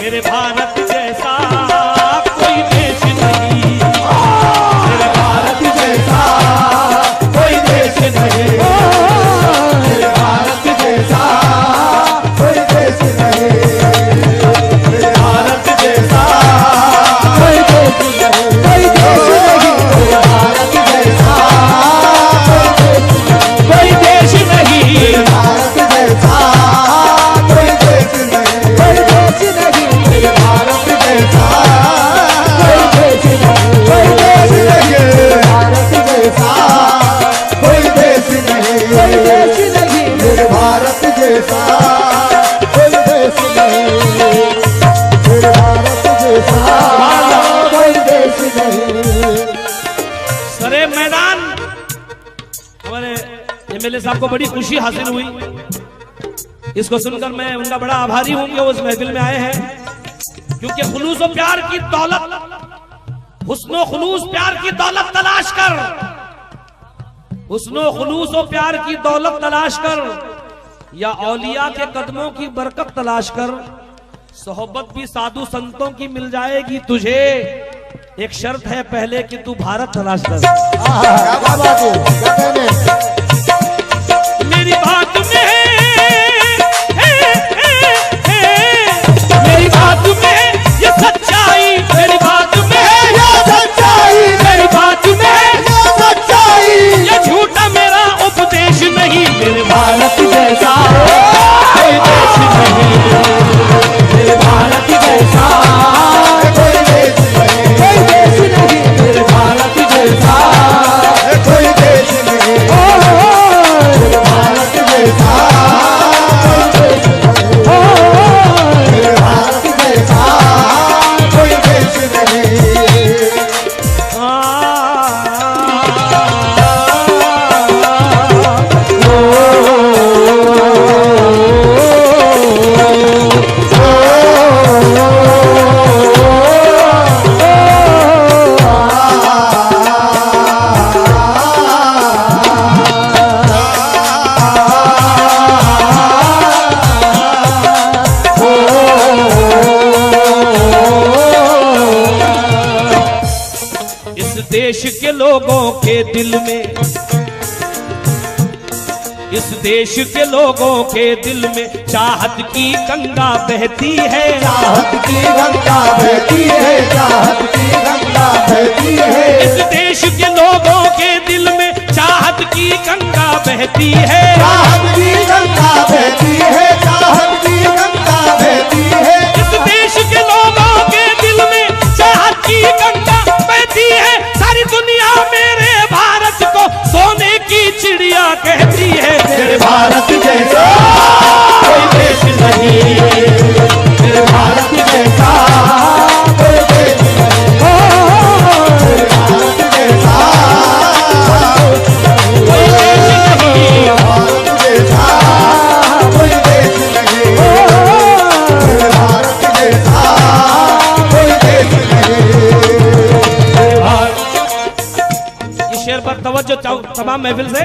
मेरे भारत जैसा कोई देश नहीं, मेरे भारत जैसा कोई देश नहीं, मेरे भारत जैसा कोई देश नहीं, मेरे भारत जैसा कोई देश नहीं, कोई देश नहीं, मेरे भारत जैसा कोई देश नहीं, मेरे भारत जैसा कोई देश नहीं, कोई देश नहीं, मेरे भारत जैसा कोई देश नहीं, कोई देश नहीं, भारत जैसा कोई देश नहीं, कोई देश नहीं, मेरे भारत जैसा कोई देश नहीं, मेरे भारत जैसा कोई देश नहीं। सरे मैदान हमारे एमएलए साहब को बड़ी खुशी हासिल हुई। इसको सुनकर मैं उनका बड़ा आभारी हूं कि वो उस महफिल में आए हैं, क्योंकि खुलूस और प्यार की दौलत, हुस्नो खुलूस प्यार की दौलत तलाश कर, हुस्नो खुलूस और प्यार की दौलत तलाश कर, या औलिया के कदमों की बरकत तलाश कर, सोहबत भी साधु संतों की मिल जाएगी तुझे। एक शर्त है पहले कि तू भारत तलाश कर। क्या बात है, क्या कहने? मेरी बात में मेरी बात में ये सच्चाई, मेरी बात में ये सच्चाई, मेरी बात में ये सच्चाई, ये झूठा मेरा उपदेश नहीं। मेरे भारत जैसा कोई देश नहीं, मेरे भारत जैसा कोई देश नहीं, कोई देश नहीं, मेरे भारत जैसा कोई देश नहीं, मेरे भारत जैसा कोई देश नहीं, मेरे भारत जैसा कोई देश नहीं। देश के लोगों के दिल में, इस देश के लोगों के दिल में चाहत की गंगा बहती है, चाहत की गंगा बहती है, चाहत की गंगा बहती है, इस देश के लोगों के दिल में चाहत की गंगा बहती है, चाहत की गंगा बहती है, चाहत की गंगा बहती है, इस देश के लोगों के दिल में चाहत की गंगा बहती है। सारी दुनिया मेरे भारत को सोने की चिड़िया कहती है। मेरे भारत जैसा कोई देश नहीं, मेरे भारत जैसा कोई देश नहीं, मेरे भारत जैसा कोई देश नहीं, भारत जैसा कोई देश नहीं, मेरे भारत जैसा कोई देश नहीं। इस शेर पर तवज्जो तमाम महफिल से।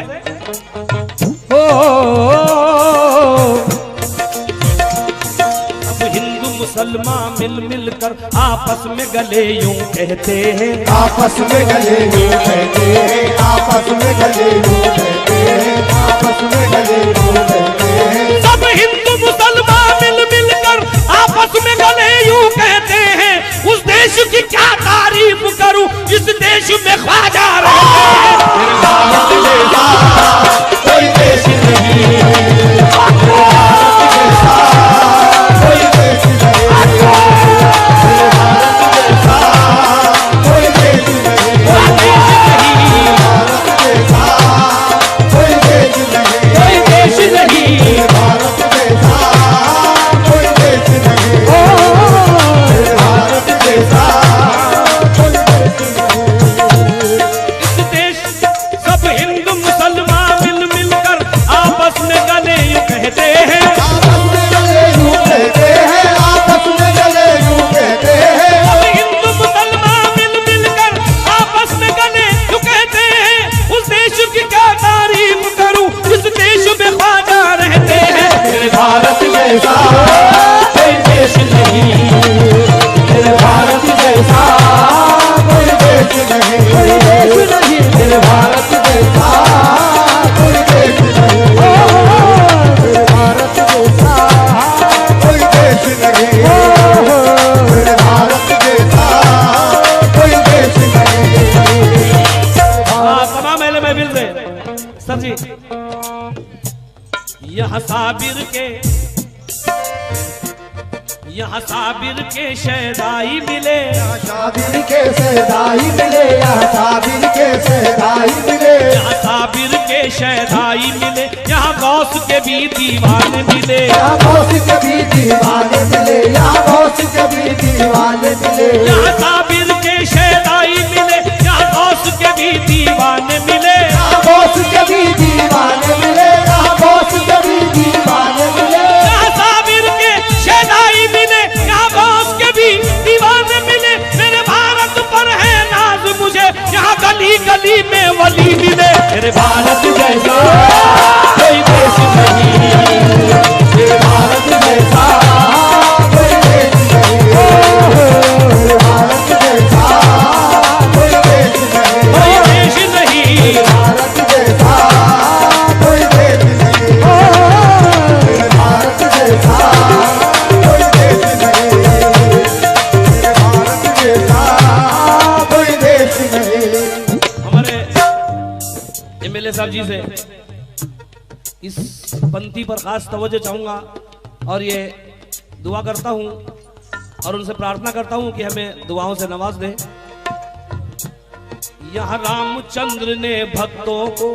अब हिंदू मुसलमान मिल मिल कर आपस में गले यूं कहते हैं, आपस में गले यूं कहते हैं, आपस में गले यूं कहते हैं, आपस में गले यूं कहते हैं, सब हिंदू मुसलमान मिल मिल कर आपस में गले यूं कहते हैं। उस देश की क्या तारीफ करूं जिस देश में ख्वाजा रहते हैं। मेरे भारत जैसा कोई देश नहीं, मेरे भारत जैसा कोई देश नहीं, मेरे भारत जैसा कोई देश नहीं, देश नहीं, भारत जैसा सर जी, यहाँ साबिर के शहदाई मिले, साबिर के शहदाई मिले, यहाँ साबिर के शहदाई मिले, यहाँ साबिर के शहदाई मिले, यहाँ गौस के भी दीवाने मिले, यहाँ गौस के भी दीवाने मिले, यहाँ गौस के भी दीवाने मिले, यहाँ साबिर के शहदाई मिले, यहाँ गौस के भी दीवाने मिले, यहाँ गौस के भी दीवाने मिले, यहाँ गौस के भी दीवाने मिले, यहाँ साबिर के शहदाई मिले, यहाँ गौस के भी दीवाने मिले। मेरे भारत पर है नाज मुझे, यहाँ गली गली में वली मिले। मेरे भारत जैसा कोई देश नहीं, मेरे भारत जैसा कोई देश नहीं, मेरे भारत जैसा कोई देश नहीं, कोई देश नहीं, भारत जैसा कोई देश नहीं, मेरे भारत जैसा कोई देश नहीं, मेरे भारत जैसा कोई देश नहीं। हमारे एमएलए साहब जी से इस पंक्ति पर खास तवज्जो चाहूंगा और ये दुआ करता हूं और उनसे प्रार्थना करता हूं कि हमें दुआओं से नवाज दे। यहाँ रामचंद्र ने भक्तों को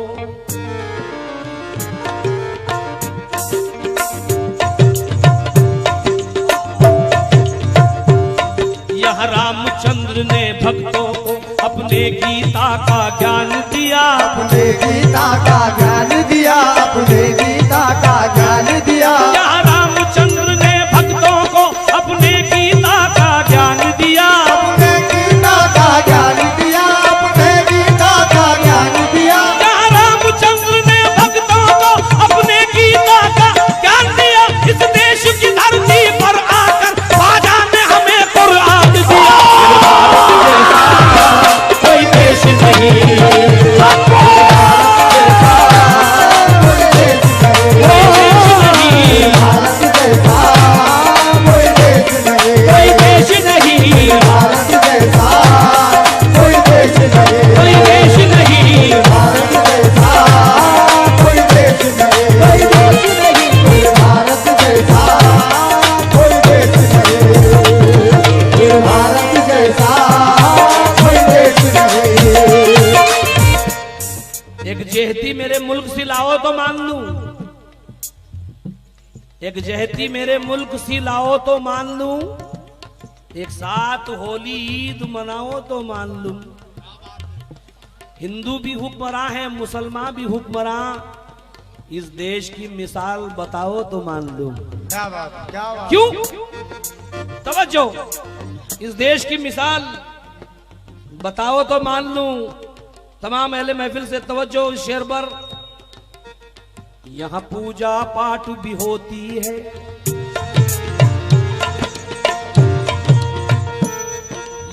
यहाँ रामचंद्र ने भक्तों को अपने गीता का ज्ञान दिया, अपने गीता का ज्ञान दिया, अपने गीता का ज्ञान दिया, यहाँ रामचंद्र ने भक्तों को अपने गीता का ज्ञान दिया, अपने गीता का ज्ञान दिया, अपने गीता का ज्ञान दिया, यहाँ रामचंद्र ने भक्तों को अपने गीता का ज्ञान दिया। इस देश की धरती पर आकर ख्वाजा ने हमें कुरान दिया। कोई देश नहीं, भारत जैसा कोई देश नहीं, कोई देश नहीं, भारत जैसा कोई देश नहीं, कोई देश नहीं, भारत जैसा कोई देश नहीं, कोई देश नहीं, भारत जैसा कोई देश नहीं, भारत जैसा कोई देश नहीं। एक जहती मेरे मुल्क से लाओ तो मान लूं, एक जहती मेरे मुल्क सी लाओ तो मान लूं, एक साथ होली ईद मनाओ तो मान लूं। हिंदू भी हुक्मरां है, मुसलमान भी हुक्मरां, इस देश की मिसाल बताओ तो मान लूं। क्या बात, क्या बात। क्यों? तवज्जो, इस देश की मिसाल बताओ तो मान लूं। तमाम अहले महफिल से तवज्जो इस शेर पर। यहाँ पूजा पाठ भी होती है,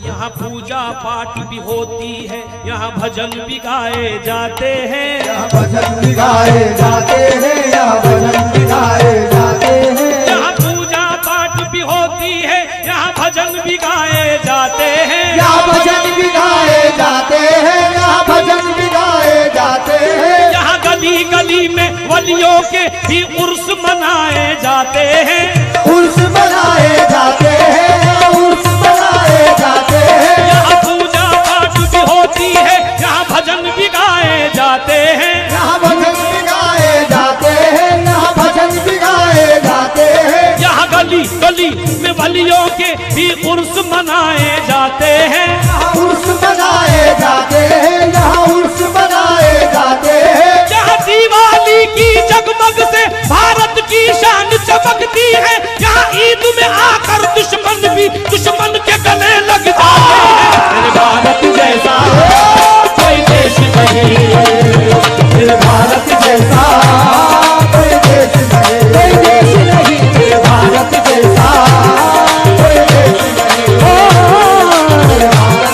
यहाँ पूजा पाठ भी होती है, यहाँ भजन भी गाए जाते हैं, यहाँ भजन भी गाए जाते हैं, यहाँ भजन भी गाए जाते हैं, यहाँ पूजा पाठ भी होती है, यहाँ भजन भी गाए जाते हैं, यहाँ भजन भी गाए जाते हैं, यहाँ भजन भी गाए जाते हैं, यहाँ गली गली में वलियों के भी उर्स मनाए जाते हैं, उर्स मनाए जाते हैं, उर्स मनाए जाते हैं, यहाँ पूजा पाठ भी होती है, यहाँ भजन भी गाए जाते हैं, यहाँ भजन भी गाए जाते हैं, यहाँ भजन भी गाए जाते हैं, यहाँ गली गली में वलियों के भी उर्स मनाए जाते हैं, यहाँ उर्स मनाए जाते हैं, यहाँ उर्स मनाए जाते हैं, यहाँ दिवाली की जगमग से भारत की शान चमकती है, यहाँ ईद में आकर दुश्मन भी दुश्मन के गले लग जाते हैं। मेरे भारत जैसा कोई देश नहीं, मेरे भारत जैसा कोई देश नहीं, कोई देश नहीं, मेरे भारत जैसा कोई देश नहीं, मेरे भारत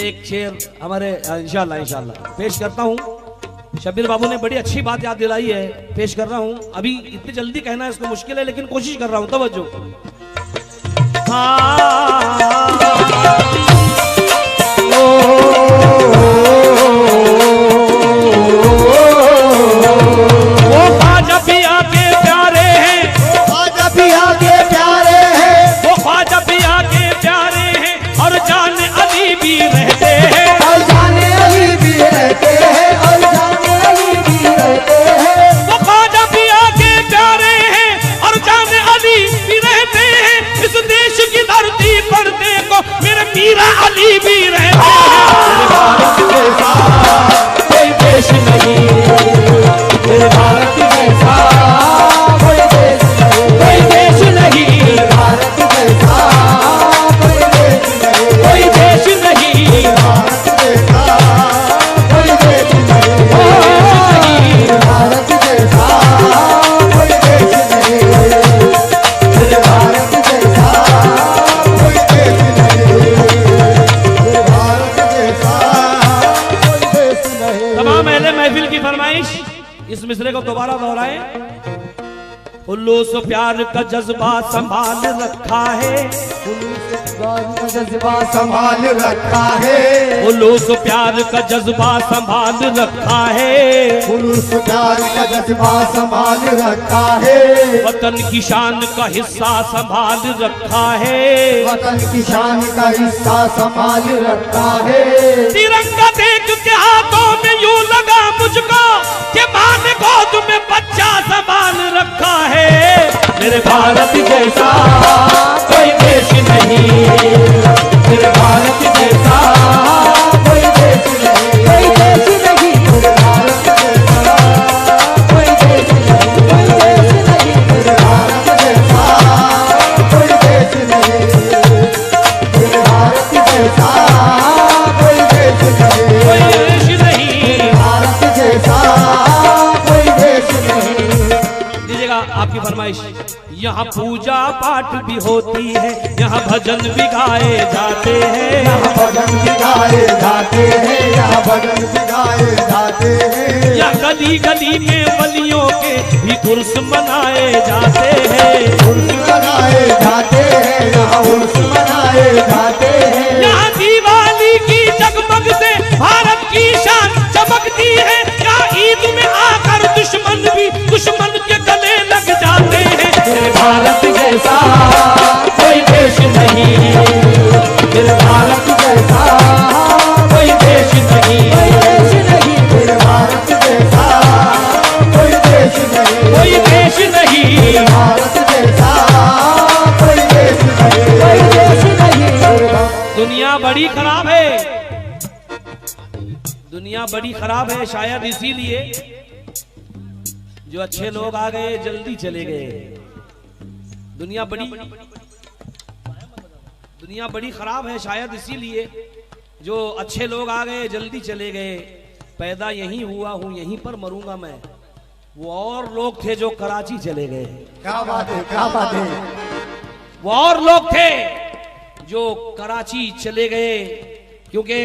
एक शेर हमारे इंशाल्लाह पेश करता हूँ। शब्बीर बाबू ने बड़ी अच्छी बात याद दिलाई है, पेश कर रहा हूँ। अभी इतनी जल्दी कहना इसको मुश्किल है, लेकिन कोशिश कर रहा हूँ। तवज्जो। वो ख्वाजा पिया के प्यारे हैं, ख्वाजा पिया के प्यारे हैं, वो ख्वाजा पिया के प्यारे हैं, और जाने अली भी रहते हैं, और जाने अली भी रहते हैं, और जाने अली भी रहते हैं। वो ख्वाजा पिया के प्यारे हैं, और जाने अली भी रहते हैं। इस देश की धरती पर देखो मेरे मीरा अली भी रहते हैं। कोई देश नहीं, मेरे भारत जैसा कोई देश नहीं, कोई देश नहीं, भारत जैसा कोई देश नहीं, कोई देश नहीं, भारत जैसा कोई देश नहीं, भारत जैसा कोई देश नहीं, मेरे भारत जैसा कोई देश नहीं, मेरे भारत जैसा कोई देश नहीं। तमाम अहले महफिल की फरमाइश इस मिसरे को दोबारा दोहराएं। उल्लूस प्यार का जज्बा संभाल रखा है, का जज्बा संभाल रखा है, उल्लूस प्यार का जज्बा संभाल रखा है, पुरुष प्यार का जज्बा संभाल रखा है, वतन की शान का हिस्सा संभाल रखा है, वतन की शान का हिस्सा संभाल रखा है। तिरंगा देख के हाथों में यूं लगा मुझको कि मां ने गोद में बच्चा संभाल रखा है। मेरे भारत जैसा कोई देश नहीं, मेरे भारत जैसा कोई देश नहीं, कोई देश नहीं, मेरे भारत जैसा कोई देश नहीं, कोई देश नहीं, मेरे भारत जैसा कोई देश नहीं, मेरे भारत जैसा कोई देश नहीं, कोई देश नहीं। मेरे भारत जैसा कोई देश नहीं। दीजिएगा आपकी फरमाइश। यहाँ पूजा पाठ भी होती है, यहाँ भजन भी गाए जाते हैं, यहाँ भजन भी गाए जाते हैं, यहाँ भजन भी गाए जाते हैं, या गली गली में वलियों के भी उर्स मनाए जाते हैं, उर्स मनाए जाते हैं, यहाँ उर्स मनाए जाते हैं। यहाँ दिवाली की जगमग से भारत की शान चमकती है। यहाँ ईद में आकर दुश्मन भी दुश्मन के गले लग जाते हैं। मेरे भारत जैसा कोई देश नहीं, मेरे भारत जैसा कोई देश नहीं, कोई देश नहीं, मेरे भारत जैसा कोई देश नहीं, कोई देश नहीं, मेरे भारत जैसा कोई देश नहीं, कोई देश नहीं। दुनिया बड़ी खराब है, दुनिया बड़ी खराब है। शायद इसीलिए जो अच्छे लोग आ गए जल्दी चले गए। दुनिया बड़ी खराब है, शायद इसीलिए जो अच्छे लोग आ गए जल्दी चले गए। पैदा यहीं हुआ हूं, यहीं पर मरूंगा मैं। वो और लोग थे जो कराची चले गए। क्या बात है, क्या बात है। वो और लोग थे जो कराची चले गए, क्योंकि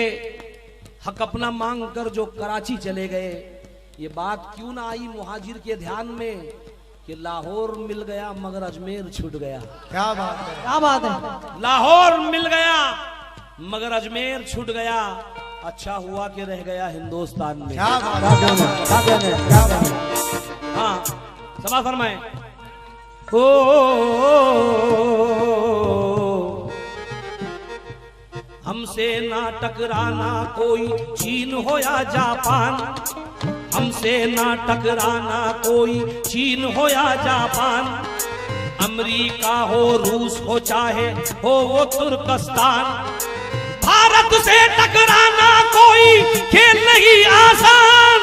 हक अपना मांग कर जो कराची चले गए। ये बात क्यों ना आई मुहाजिर के ध्यान में कि लाहौर मिल गया मगर अजमेर छूट गया। क्या बात है, क्या बात है। लाहौर मिल गया मगर अजमेर छूट गया। अच्छा हुआ कि रह गया हिंदुस्तान में। क्या बात है, क्या बात है, क्या बात है। हाँ समा फरमाए। ओ हमसे ना टकराना कोई चीन हो या जापान, हमसे ना टकराना कोई चीन हो या जापान। अमेरिका हो रूस हो चाहे हो वो तुर्कस्तान, भारत से टकराना कोई खेल नहीं आसान।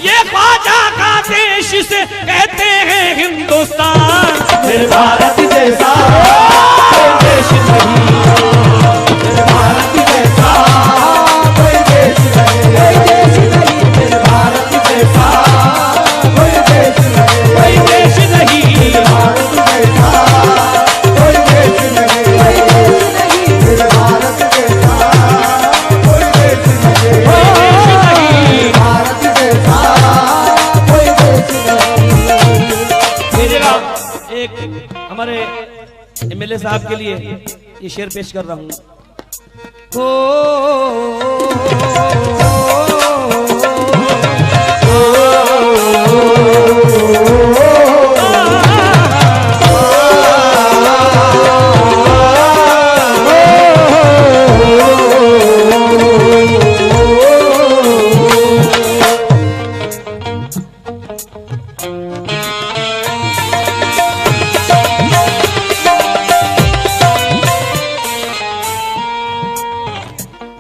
ये ख्वाजा का देश से कहते हैं हिंदुस्तान। मेरे भारत जैसा कोई देश नहीं, मेरे भारत जैसा कोई देश नहीं, कोई देश नहीं, मेरे भारत जैसा कोई देश नहीं, कोई देश नहीं, भारत जैसा कोई देश नहीं, कोई देश नहीं, मेरे भारत जैसा कोई देश एमएलए साहब के लिए ये शेर पेश कर रहा हूं।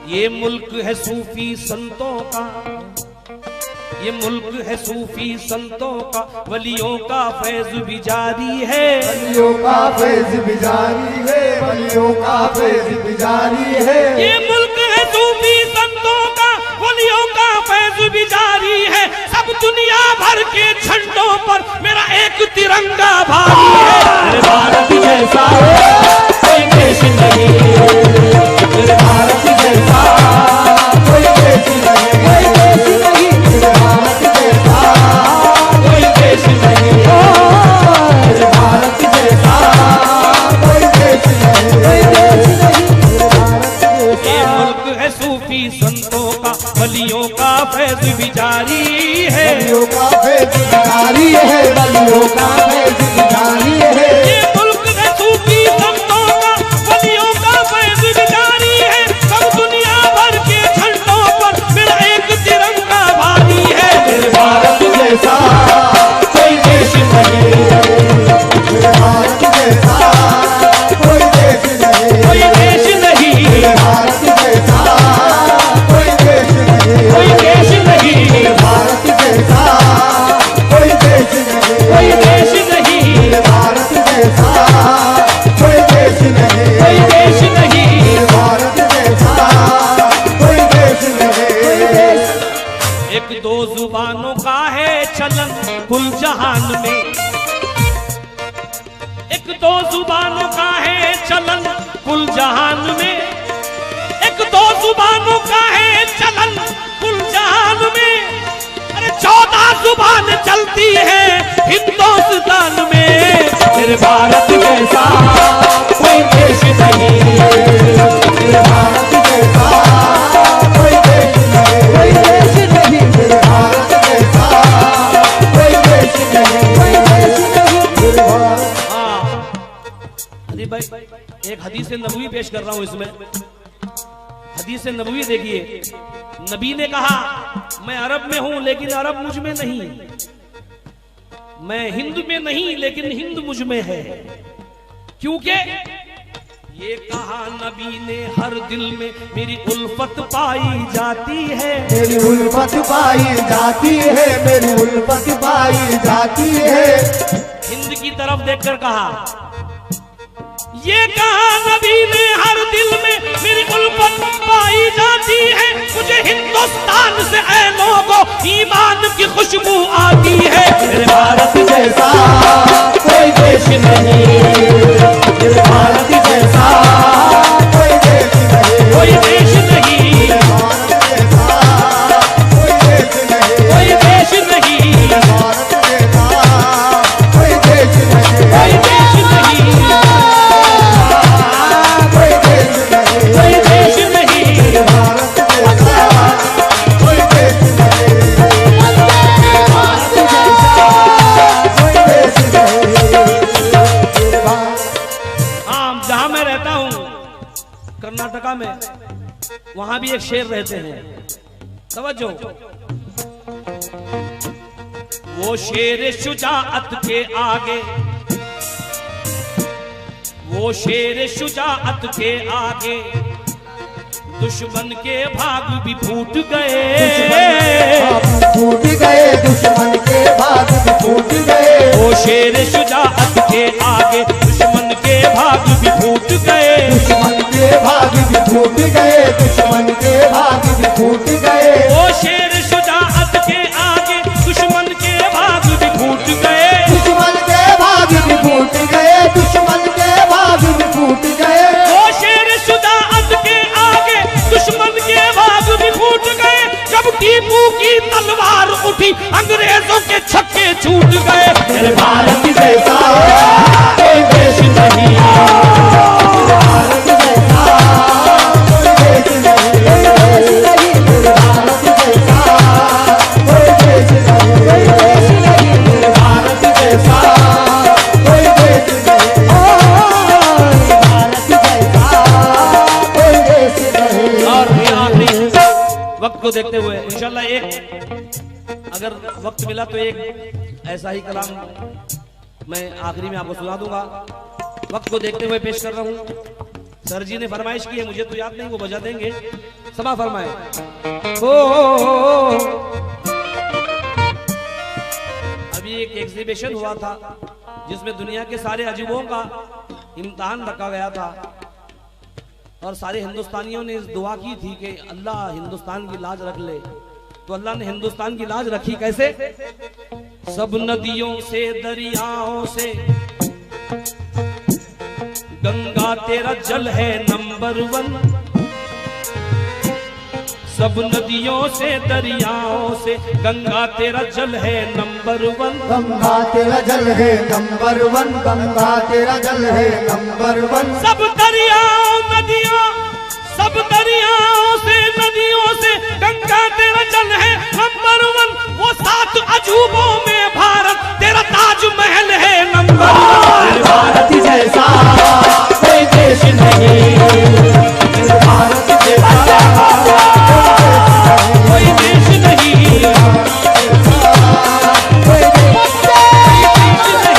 ये मुल्क है सूफी संतों का, ये मुल्क है सूफी संतों का, वलियों का फैज भी जारी है, वलियों का फैज भी जारी है, वलियों का फैज भी जारी है। ये मुल्क है सूफी संतों का, वलियों का फैज भी जारी है। सब दुनिया भर के झंडों पर मेरा एक तिरंगा भारी है। मेरे भारत जैसा कोई देश नहीं, मेरे भारत जैसा कोई देश नहीं, कोई देश नहीं, मेरे भारत जैसा कोई देश नहीं, मेरे भारत जैसा कोई देश नहीं, कोई देश नहीं, मेरे भारत जैसा। ये मुल्क है सूफी संतों का, वलियों का फैज भी जारी है, वलियों का फैज भी जारी है, वलियों का फैज भी जारी है। ये मुल्क है सूफी संतों का, वलियों का फैज भी जारी है। सब दुनिया भर के झंडों पर मेरा एक तिरंगा भारी है। मेरे भारत जैसा कोई देश नहीं, मेरे भारत जैसा कोई देश नहीं, कोई देश नहीं, मेरे भारत जैसा कोई देश नहीं, कोई देश नहीं, मेरे भारत जैसा कोई देश नहीं, कोई देश नहीं, मेरे भारत जैसा कोई देश नहीं, कोई देश नहीं। मेरे भारत जैसा कोई देश नहीं। एक दो जुबानों का है चलन कुल जहान में, एक दो जुबानों का है चलन कुल जहान में, एक दो जुबानों का है चलन कुल जहान में। अरे 14 जुबान चलती है हिंदुस्तान में। मेरे भारत जैसा कोई देश नहीं, मेरे भारत जैसा कोई देश नहीं, कोई देश नहीं, मेरे भारत जैसा कोई देश नहीं, कोई देश नहीं, मेरे भारत। हाँ हदीब भाई एक हदीस नबवी पेश कर रहा हूं इसमें। हदीस नबवी देखिए, नबी ने कहा मैं अरब में हूं लेकिन अरब मुझ में नहीं, मैं हिंद में नहीं लेकिन हिंद मुझ में है। क्योंकि ये कहा नबी ने हर दिल में मेरी उल्फत पाई जाती है, मेरी उल्फत पाई जाती है, मेरी उल्फत पाई जाती है। हिंद की तरफ देखकर कहा, ये कहा नबी ने हर दिल में मेरी उल्फत पाई जाती है। मुझे हिंदुस्तान से ऐ लोगों ईमान की खुशबू आती है। मेरे भारत जैसा कोई देश नहीं, मेरे भारत जैसा कोई देश नहीं, कोई देश नहीं, मेरे भारत जैसा कोई देश नहीं, कोई देश नहीं, मेरे भारत जैसा कोई देश नहीं, कोई देश नहीं, कोई देश नहीं, कोई देश नहीं। मेरे भारत जैसा कोई देश नहीं, मेरे भारत जैसा कोई देश नहीं, मेरे भारत। हाँ जहां मैं रहता हूं कर्नाटका में, वहां भी एक शेर रहते हैं, समझो। वो शेर शुजाअत के आगे, वो शेर शुजाअत के आगे दुश्मन के भाग भी फूट गए, फूट गए, दुश्मन के भाग भी फूट गए। वो शेर शुजाअत के आगे दुश्मन के भाग भी फूट गए, दुश्मन के भाग भी फूट गए, दुश्मन के भाग भी फूट गए। वो शेर शुजाअत के आगे दुश्मन के भाग भी फूट गए, दुश्मन के भाग भी फूट गए, दुश्मन के भाग भी फूट गए। वो शेर शुजाअत के आगे दुश्मन के भाग भी फूट गए। जब टीपू की तलवार उठी अंग्रेजों के छक्के छूट गए। मेरे भारत जैसा कोई देश नहीं, देखते हुए इंशाल्लाह एक अगर वक्त मिला तो एक ऐसा ही कलाम मैं आखिरी में आपको सुना दूंगा। वक्त को देखते हुए पेश कर रहा हूँ। सर जी ने फरमाइश की है, मुझे तो याद नहीं, वो बजा देंगे। समा फरमाए। अभी एक एग्जीबिशन हुआ था जिसमें दुनिया के सारे अजूबों का इम्तिहान रखा गया था और सारे हिंदुस्तानियों ने इस दुआ की थी कि अल्लाह हिंदुस्तान की लाज रख ले। तो अल्लाह ने हिंदुस्तान की लाज रखी कैसे? सब नदियों से दरियाओं से गंगा तेरा जल है नंबर 1। सब नदियों से दरियाओं से गंगा तेरा जल है नंबर 1। गंगा तेरा जल है नंबर 1, गंगा तेरा जल है नंबर 1। सब दरियाओं नदियों, सब दरियाओं से नदियों से गंगा तेरा जल है नंबर 1। वो 7 अजूबों में भारत तेरा ताजमहल है नंबर 1। भारत जैसा कोई देश नहीं, भारत जैसा कोई देश नहीं, कोई देश नहीं, भारत जैसा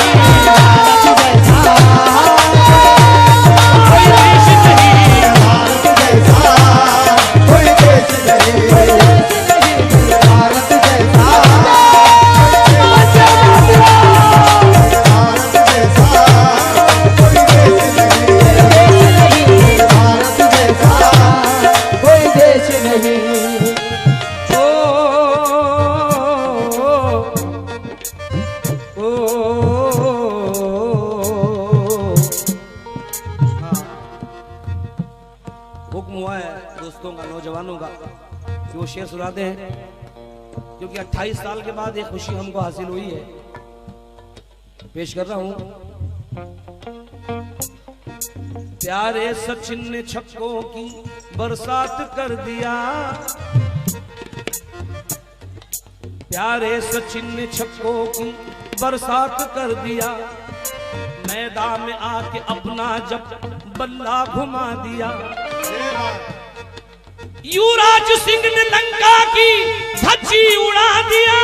कोई देश नहीं, भारत जैसा कोई देश नहीं, भारत जैसा कोई देश नहीं। हुक्म हुआ है दोस्तों का, नौजवानों का कि वो शेर सुनाते हैं, क्योंकि 28 साल के बाद एक खुशी हमको हासिल हुई है। पेश कर रहा हूं। प्यारे सचिन ने छक्कों की बरसात कर दिया, प्यारे सचिन ने छक्कों की बरसात कर दिया। मैदान में आके अपना जब बल्ला घुमा दिया। युवराज सिंह ने लंका की धज्जी उड़ा दिया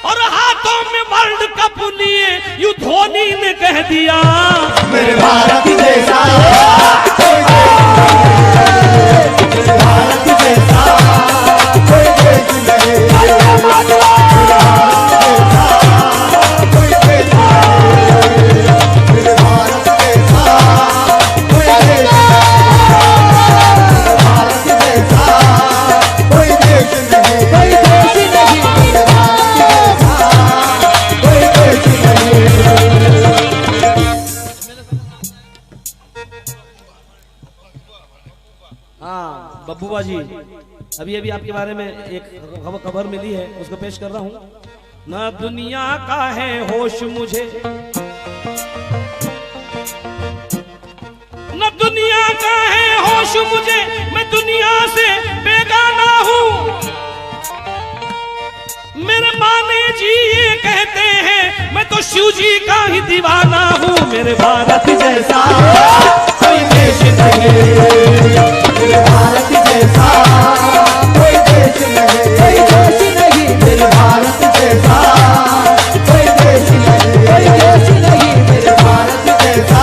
और हाथों में वर्ल्ड कप लिए यू धोनी ने कह दिया, मेरे भारत जैसा कोई देश नहीं, भारत जैसा कोई देश नहीं, भारत जैसा कोई देश नहीं, मेरे भारत जैसा कोई देश नहीं, भारत जैसा कोई देश नहीं, कोई देश नहीं, मेरे भारत जैसा कोई देश नहीं। हाँ बब्बूबा जी, अभी अभी आपके बारे में एक खबर मिली है, उसको पेश कर रहा हूं। ना दुनिया का है होश मुझे, न दुनिया का है होश मुझे, मैं दुनिया से बेगाना हूं। मेरे माने जी ये कहते हैं मैं तो शिव जी का ही दीवाना हूं। मेरे भारत जैसा कोई देश नहीं, मेरे भारत जैसा कोई देश नहीं, कोई देश नहीं, मेरे भारत जैसा कोई देश नहीं, कोई देश नहीं, मेरे भारत जैसा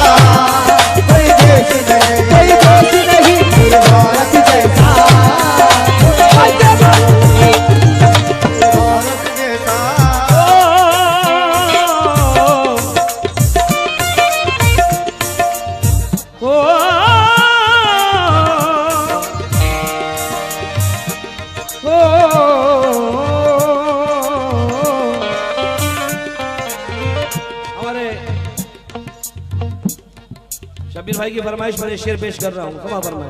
कोई देश नहीं, कोई देश नहीं, मेरे भारत जैसा भारत जैसा। हमारे शब्बीर भाई की फरमाइश पर शेर पेश कर रहा हूँ। क्षमा फरमाए।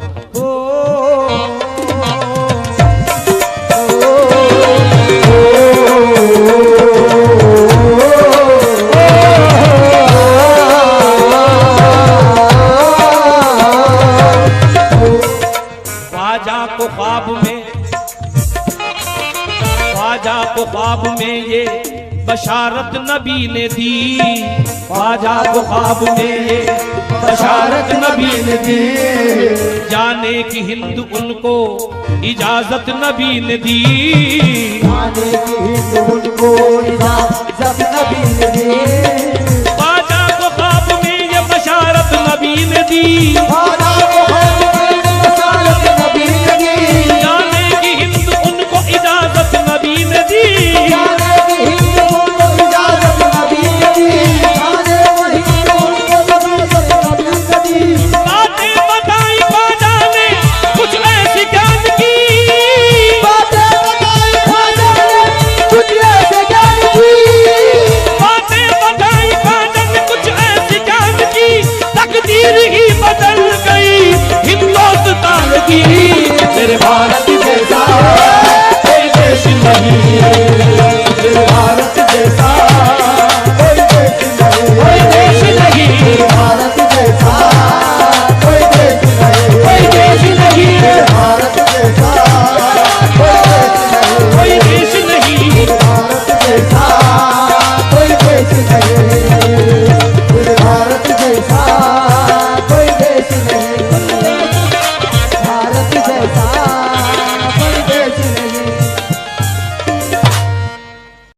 ख्वाजा को ख्वाब में, ख्वाजा को ख्वाब में ये बशारत नबी ने दी, ख्वाजा को ख्वाब में ये बशारत नबी ने दी। जान जाने की हिंद उनको इजाजत नबी ने दी। जाने की हिंद उनको इजाजत नबी ने दी।